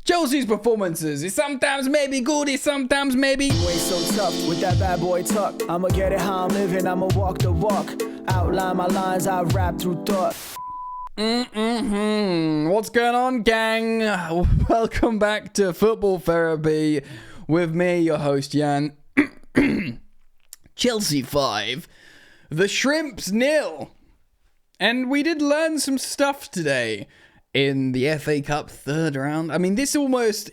Chelsea's performances is sometimes maybe good, it's sometimes maybe... You ain't so tough with that bad boy tuck. I'ma get it how I'm living, I'ma walk the walk. Outline my lines, I rap through thought. What's going on, gang? Welcome back to Football Therapy with me, your host, Jan. Chelsea 5, the Shrimps 0. And we did learn some stuff today in the FA Cup third round. I mean, this was always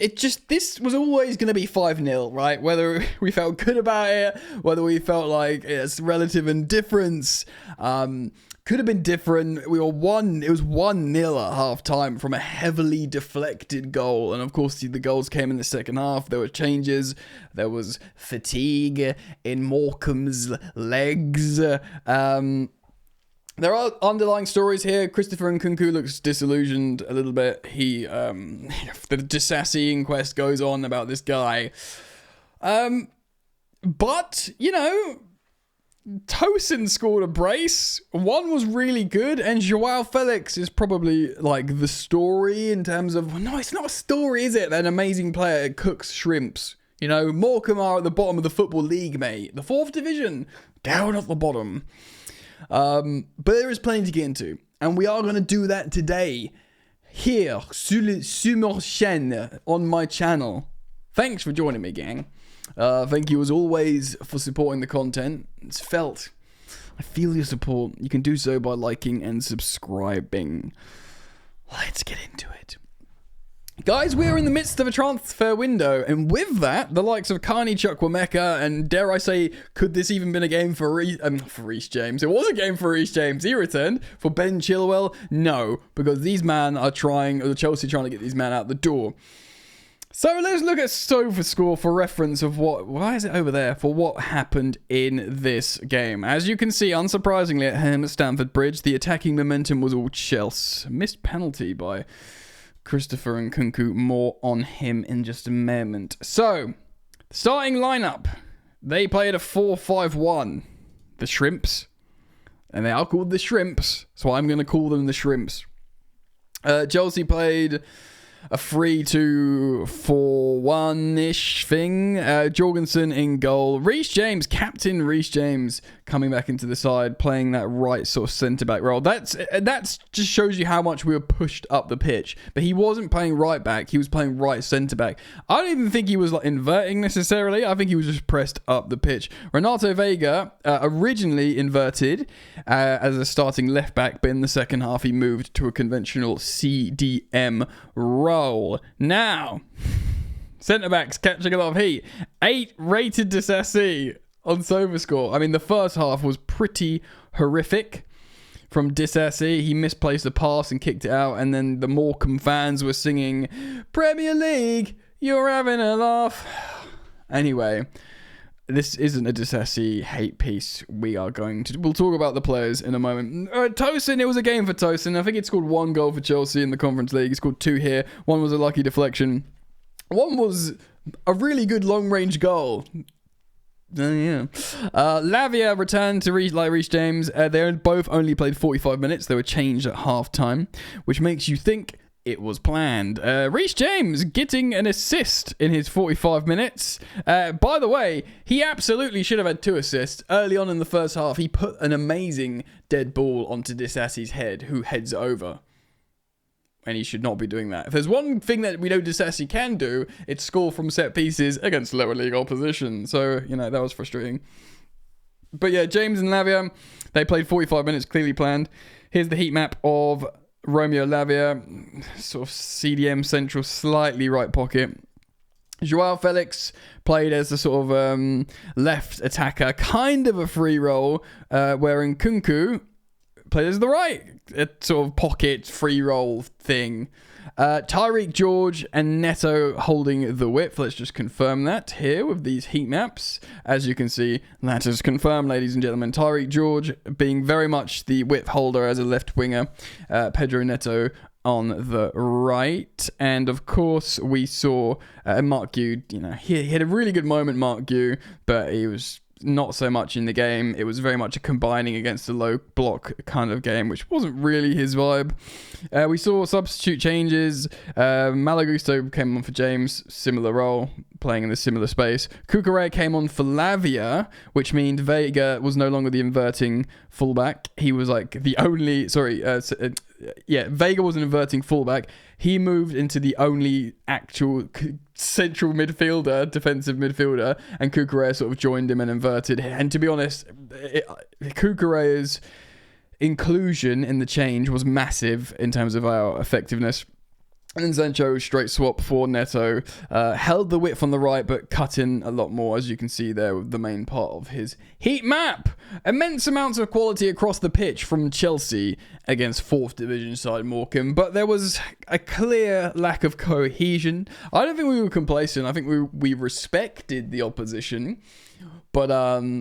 going to be 5-0, right? Whether we felt good about it, whether we felt like it's relative indifference, could have been different. It was 1-0 at half time from a heavily deflected goal. And of course, the goals came in the second half. There were changes. There was fatigue in Morecambe's legs. There are underlying stories here. Christopher Nkunku looks disillusioned a little bit. The Disassi inquest goes on about this guy. But, you know, Tosin scored a brace. One was really good, and Joao Felix is probably like the story in terms of... No, it's not a story, is it? They're an amazing player. It cooks shrimps. You know, Morecambe are at the bottom of the Football League, mate. The 4th division, down at the bottom. But there is plenty to get into, and we are going to do that today here sur ma chaîne, on my channel. Thanks for joining me, gang. Thank you as always for supporting the content. It's felt. I feel your support. You can do so by liking and subscribing. Let's get into it. Guys, we're in the midst of a transfer window, and with that, the likes of Carney Chukwuemeka, and dare I say, could this even been a game for Reece James? It was a game for Reece James. He returned. For Ben Chilwell, no, because these men are Chelsea trying to get these men out the door. So let's look at SofaScore for reference of why is it over there, for what happened in this game. As you can see, unsurprisingly at home at Stamford Bridge, the attacking momentum was all Chelsea. Missed penalty by Christopher Nkunku. More on him in just a moment. So, starting lineup. They played a 4-5-1. The Shrimps. And they are called the Shrimps, so I'm going to call them the Shrimps. Chelsea played a 3-2-4-1-ish thing. Jorgensen in goal. Captain Reece James, coming back into the side, playing that right sort of centre-back role. That's just shows you how much we were pushed up the pitch. But he wasn't playing right back. He was playing right centre-back. I don't even think he was like inverting necessarily. I think he was just pressed up the pitch. Renato Vega, originally inverted as a starting left-back, but in the second half he moved to a conventional CDM role. Now, centre-backs catching a lot of heat. 8 rated Disassi on SofaScore. I mean, the first half was pretty horrific from Disassi. He misplaced a pass and kicked it out, and then the Morecambe fans were singing, "Premier League, you're having a laugh." Anyway, this isn't a Disassi hate piece. We'll talk about the players in a moment. Tosin, it was a game for Tosin. I think he scored 1 goal for Chelsea in the Conference League. He scored 2 here. 1 was a lucky deflection. 1 was a really good long-range goal. Lavia returned to Reece James. They both only played 45 minutes. They were changed at half-time, which makes you think it was planned. Reece James getting an assist in his 45 minutes. By the way, he absolutely should have had 2 assists. Early on in the first half, he put an amazing dead ball onto Disassi's head, who heads over. And he should not be doing that. If there's one thing that we know Disassi can do, it's score from set pieces against lower league opposition. So, you know, that was frustrating. But yeah, James and Lavia, they played 45 minutes, clearly planned. Here's the heat map of Romeo Lavia, sort of CDM central, slightly right pocket. Joao Felix played as a sort of left attacker, kind of a free role, where Nkunku played as the right sort of pocket free role thing. Tyreek George and Neto holding the width. Let's just confirm that here with these heat maps. As you can see, that is confirmed, ladies and gentlemen. Tyreek George being very much the width holder as a left winger. Pedro Neto on the right. And of course, we saw Mark Gu, you know, he had a really good moment, Mark Gu, but he was not so much in the game. It was very much a combining against a low block kind of game, which wasn't really his vibe. We saw substitute changes. Malagusto came on for James, similar role, playing in a similar space. Cucurella came on for Lavia, which means Vega was no longer the inverting fullback. He was like the only... Vega was an inverting fullback. He moved into the only actual central midfielder, defensive midfielder, and Cucurella sort of joined him and inverted. And to be honest, Cucurella's inclusion in the change was massive in terms of our effectiveness. And then Sancho, straight swap for Neto, held the width on the right, but cut in a lot more, as you can see there with the main part of his heat map. Immense amounts of quality across the pitch from Chelsea against 4th division side Morecambe, but there was a clear lack of cohesion. I don't think we were complacent. I think we respected the opposition. But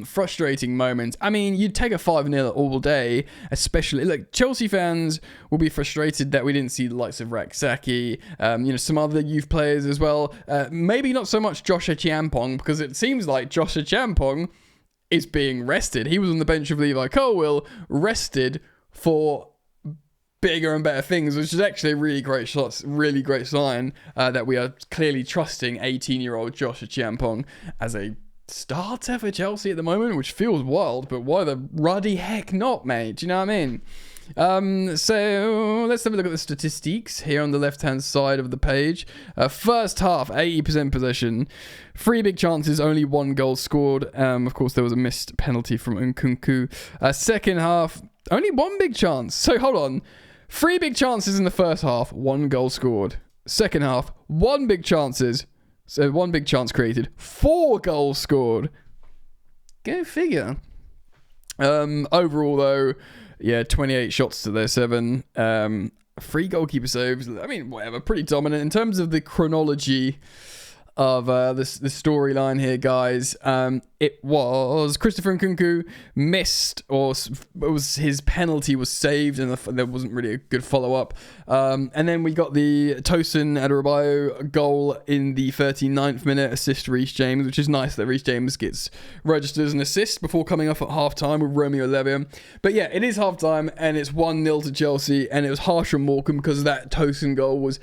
frustrating moments. I mean, you'd take a 5-0 all day, especially... Look, Chelsea fans will be frustrated that we didn't see the likes of Rak-Saki, some other youth players as well. Maybe not so much Joshua Chiampong, because it seems like Joshua Chiampong is being rested. He was on the bench of Levi Colwill, rested for bigger and better things, which is actually a really great sign that we are clearly trusting 18-year-old Joshua Chiampong as a starter for Chelsea at the moment, which feels wild, but why the ruddy heck not, mate? Do you know what I mean? So let's have a look at the statistics here on the left-hand side of the page. First half, 80% possession, 3 big chances, only 1 goal scored. Of course, there was a missed penalty from Nkunku. Second half, only 1 big chance. So hold on, 3 big chances in the first half, 1 goal scored. Second half, 1 big chances. So 1 big chance created, 4 goals scored. Go figure. Overall, though, 28 shots to their 7. 3 goalkeeper saves. I mean, whatever, pretty dominant. In terms of the chronology of the storyline here, guys, it was Christopher Nkunku missed, or was his penalty was saved, and there wasn't really a good follow-up. And then we got the Tosin Adarabioyo goal in the 39th minute, assist Reece James, which is nice that Reece James gets registered as an assist before coming off at half-time with Romeo Lavia. But yeah, it is half-time, and it's 1-0 to Chelsea, and it was harsh on Morecambe because that Tosin goal was...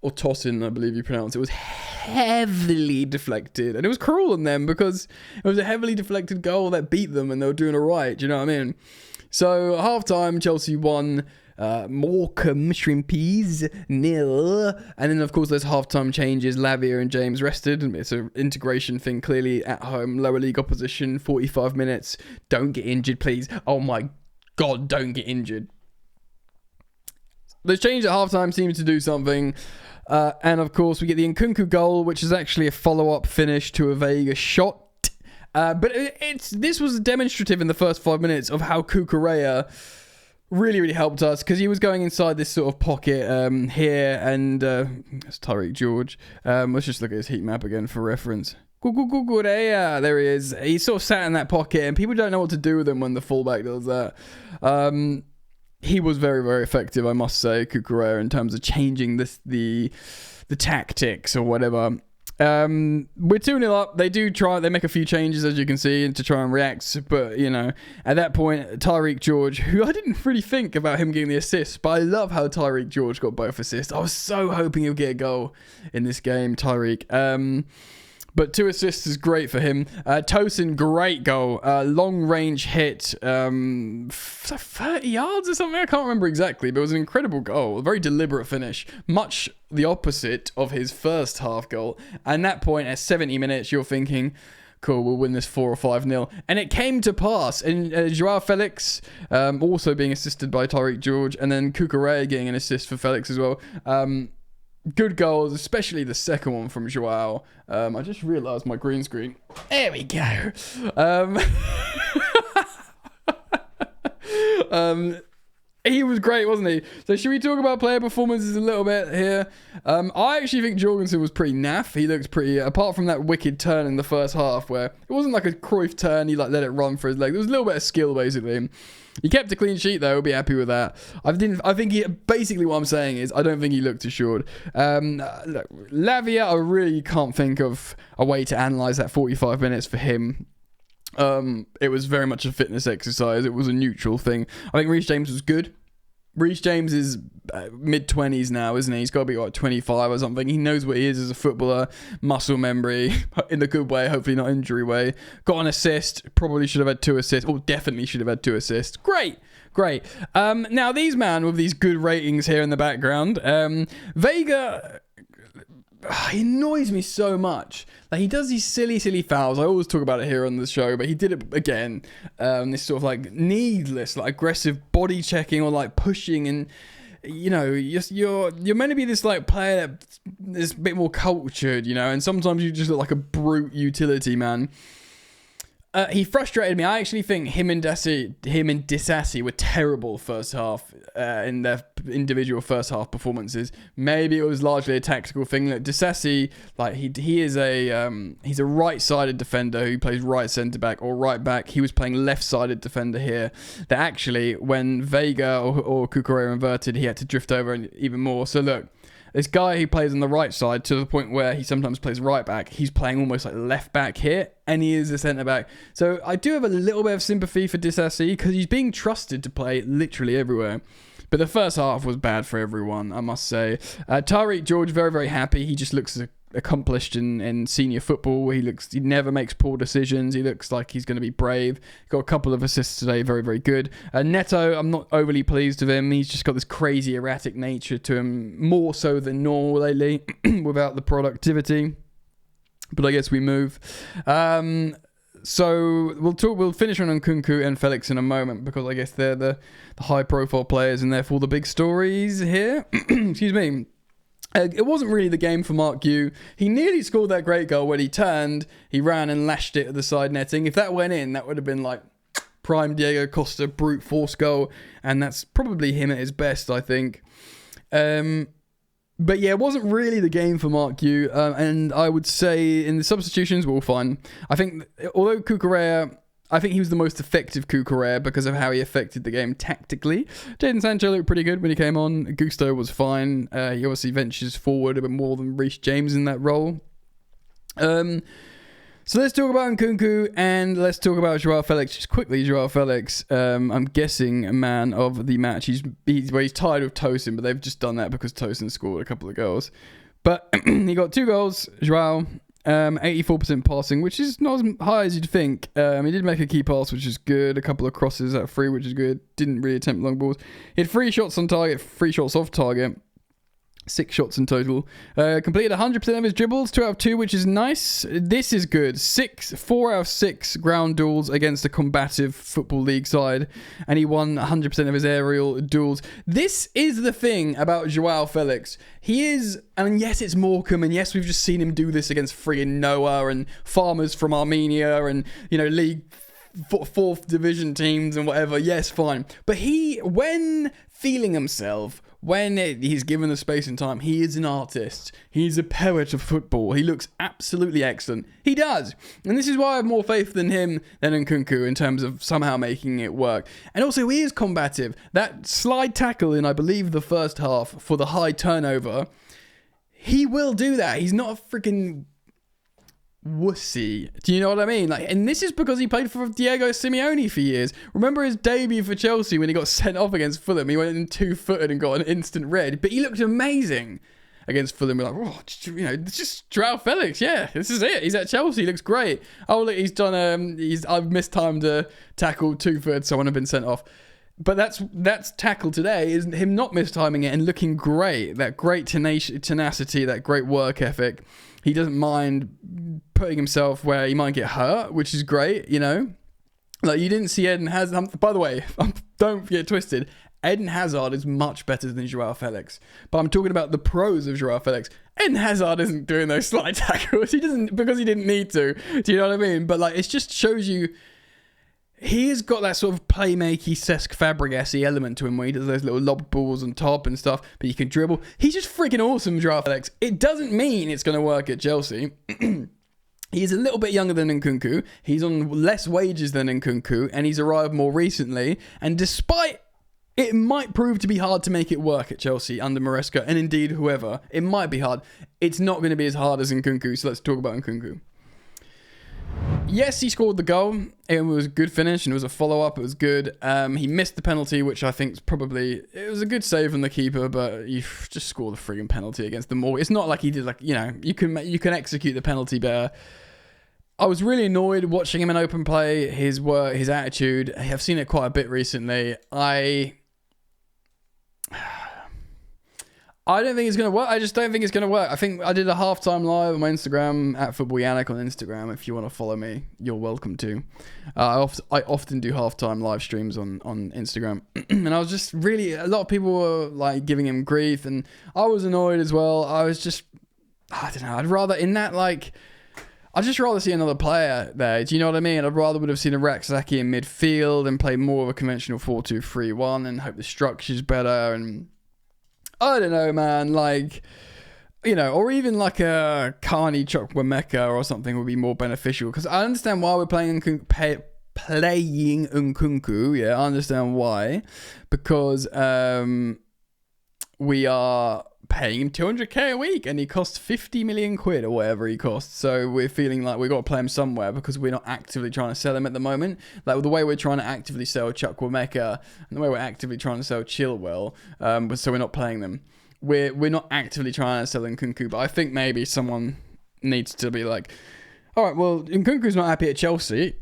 or Tosin, I believe you pronounce it, was heavily deflected. And it was cruel on them because it was a heavily deflected goal that beat them and they were doing all right. Do you know what I mean? So, half-time, Chelsea won. Morecambe Shrimpies 0. And then, of course, there's half-time changes. Lavia and James rested. It's an integration thing, clearly at home. Lower league opposition, 45 minutes. Don't get injured, please. Oh, my God, don't get injured. The change at halftime seems to do something. And of course, we get the Nkunku goal, which is actually a follow-up finish to a Vega shot. But this was demonstrative in the first 5 minutes of how Cucurella really, really helped us, because he was going inside this sort of pocket here, and that's Tyreek George. Let's just look at his heat map again for reference. Cucurella, there he is. He sort of sat in that pocket, and people don't know what to do with him when the fullback does that. He was very, very effective, I must say, Cucurella, in terms of changing the tactics or whatever. We're 2-0 up. They make a few changes, as you can see, to try and react. But, at that point, Tyreek George, who I didn't really think about him getting the assist, but I love how Tyreek George got both assists. I was so hoping he'll get a goal in this game, Tyreek. But 2 assists is great for him. Tosin, great goal. Long range hit. 30 yards or something? I can't remember exactly, but it was an incredible goal. A very deliberate finish. Much the opposite of his first half goal. And that point, at 70 minutes, you're thinking, cool, we'll win this 4 or 5-0. And it came to pass. And Joao Felix also being assisted by Tyreek George. And then Cucurella getting an assist for Felix as well. Good goals, especially the second one from Joao. I just realised my green screen. There we go. He was great, wasn't he? So should we talk about player performances a little bit here? I actually think Jorgensen was pretty naff. He looks pretty, apart from that wicked turn in the first half where it wasn't like a Cruyff turn, he let it run for his leg. There was a little bit of skill, basically. He kept a clean sheet, though. We'll be happy with that. Basically what I'm saying is I don't think he looked assured. Lavia, I really can't think of a way to analyse that 45 minutes for him. It was very much a fitness exercise. It was a neutral thing. I think Reece James was good. Reece James is mid-20s now, isn't he? He's got to be like 25 or something. He knows what he is as a footballer. Muscle memory, in the good way, hopefully not injury way. Got an assist. Probably should have had 2 assists. Or definitely should have had 2 assists. Great. Now, these man with these good ratings here in the background. Vega... He annoys me so much. Like, he does these silly fouls. I always talk about it here on the show, but he did it again. This sort of like needless, like aggressive body checking or like pushing, and you know, you're meant to be this like player that is a bit more cultured, you know, and sometimes you just look like a brute utility man. He frustrated me. I actually think him and Disassi were terrible first half in their individual first half performances. Maybe it was largely a tactical thing. Look, Disassi, like he is he's a right-sided defender who plays right centre back or right back. He was playing left-sided defender here. That actually, when Vega or Cucurella inverted, he had to drift over and even more. So look. This guy who plays on the right side, to the point where he sometimes plays right back, he's playing almost like left back here, and he is a centre back. So I do have a little bit of sympathy for Disassi because he's being trusted to play literally everywhere. But the first half was bad for everyone, I must say. Tariq George, very, very happy. He just looks accomplished in senior football. He never makes poor decisions. He looks like he's going to be brave. Got a couple of assists today, very, very good. Neto, I'm not overly pleased with him. He's just got this crazy erratic nature to him, more so than normal lately, without the productivity. But I guess we move. So we'll finish on Nkunku and Felix in a moment, because I guess they're the high profile players and therefore the big stories here. Excuse me. It wasn't really the game for Mark Yu. He nearly scored that great goal when he turned. He ran and lashed it at the side netting. If that went in, that would have been like prime Diego Costa brute force goal. And that's probably him at his best, I think. But yeah, it wasn't really the game for Mark Yu. And I would say in the substitutions, we're all fine. I think, although Cucurella... I think he was the most effective Cucurella because of how he affected the game tactically. Jadon Sancho looked pretty good when he came on. Gusto was fine. He obviously ventures forward a bit more than Reece James in that role. So let's talk about Nkunku and let's talk about Joao Felix. Just quickly, Joao Felix, I'm guessing a man of the match. He's tied with Tosin, but they've just done that because Tosin scored a couple of goals. But he got 2 goals, Joao. 84% passing, which is not as high as you'd think. He did make a key pass, which is good. A couple of crosses at free, which is good. Didn't really attempt long balls. He had 3 shots on target, 3 shots off target. 6 shots in total. Completed 100% of his dribbles, 2 out of 2, which is nice. This is good. 4 out of 6 ground duels against a combative Football League side. And he won 100% of his aerial duels. This is the thing about Joao Felix. He is, and yes, it's Morecambe, and yes, we've just seen him do this against friggin' Noah and farmers from Armenia and, you know, League 4th division teams and whatever. Yes, fine. But when feeling himself, when he's given the space and time, he is an artist. He's a poet of football. He looks absolutely excellent. He does. And this is why I have more faith than him than Nkunku in terms of somehow making it work. And also, he is combative. That slide tackle in, I believe, the first half for the high turnover, he will do that. He's not a freaking wussy. Do you know what I mean? Like, and this is because he played for Diego Simeone for years. Remember his debut for Chelsea when he got sent off against Fulham? He went in 2-footed and got an instant red, but he looked amazing against Fulham. We're like, oh, you know, it's just Joao Felix. Yeah, this is it. He's at Chelsea. He looks great. Oh, look, he's done. I've mistimed a tackle 2-footed. Someone had been sent off. But that's tackle today, is him not mistiming it and looking great. That great tenacity, that great work ethic. He doesn't mind putting himself where he might get hurt, which is great, you know. Like, you didn't see Eden Hazard. By the way, don't get twisted. Eden Hazard is much better than Joao Felix. But I'm talking about the pros of Joao Felix. Eden Hazard isn't doing those slide tackles. He doesn't, because he didn't need to. Do you know what I mean? But, like, it just shows you... He has got that sort of playmaky Cesc Fabregas-y element to him where he does those little lob balls on top and stuff, but you can dribble. He's just freaking awesome, Joao Felix. It doesn't mean it's going to work at Chelsea. He's a little bit younger than Nkunku. He's on less wages than Nkunku, and he's arrived more recently. And despite it might prove to be hard to make it work at Chelsea under Maresca, and indeed whoever, it might be hard. It's not going to be as hard as Nkunku, so let's talk about Nkunku. Yes, he scored the goal. It was a good finish and it was a follow-up. It was good. He missed the penalty, which I think it was a good save from the keeper, but you just scored the frigging penalty against them all. It's not like he did, you can execute the penalty better. I was really annoyed watching him in open play, his work, his attitude. I've seen it quite a bit recently. I don't think it's going to work. I just don't think it's going to work. I think I did a halftime live on my Instagram, at Football Yannick on Instagram. If you want to follow me, you're welcome to. I often do halftime live streams on Instagram. And I was just really, a lot of people were like giving him grief and I was annoyed as well. I don't know. I'd just rather see another player there. Do you know what I mean? I'd rather would have seen a Raksaki in midfield and play more of a conventional 4-2-3-1 and hope the structure's better. And I don't know, man. Or even like a Carney Chukwuemeka or something would be more beneficial. Because I understand why we're playing Nkunku. Yeah, I understand why. Because we are paying him 200k a week and he costs 50 million quid or whatever he costs. So we're feeling like we've got to play him somewhere because we're not actively trying to sell him at the moment. Like the way we're trying to actively sell Chukwuemeka and the way we're actively trying to sell Chilwell, so we're not playing them. We're not actively trying to sell Nkunku, but I think maybe someone needs to be like, all right, well, Nkunku's not happy at Chelsea.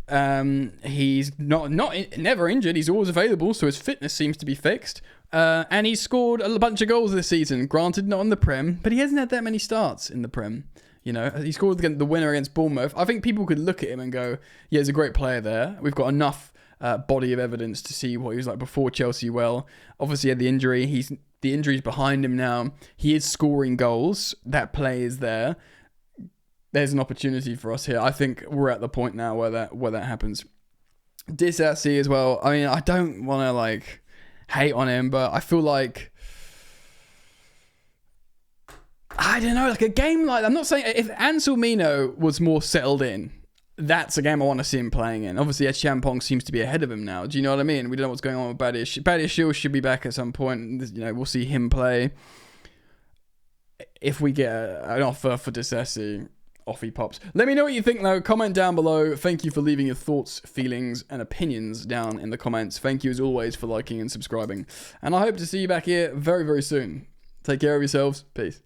He's never injured. He's always available, so his fitness seems to be fixed. And he's scored a bunch of goals this season. Granted, not in the Prem, but he hasn't had that many starts in the Prem. He scored the winner against Bournemouth. I think people could look at him and go, yeah, he's a great player there. We've got enough body of evidence to see what he was like before Chelsea. Well, obviously he had the injury. The injury's behind him now. He is scoring goals. That play is there. There's an opportunity for us here. I think we're at the point now where that happens. Disassi as well. I mean, I don't want to hate on him, but I feel like, I don't know, a game I'm not saying, if Ansel Mino was more settled in, that's a game I want to see him playing in. Obviously, Champong seems to be ahead of him now. Do you know what I mean? We don't know what's going on with Badish. Badish should be back at some point. We'll see him play. If we get an offer for Disassi, off he pops. Let me know what you think though. Comment down below. Thank you for leaving your thoughts, feelings, and opinions down in the comments. Thank you as always for liking and subscribing. And I hope to see you back here very, very soon. Take care of yourselves. Peace.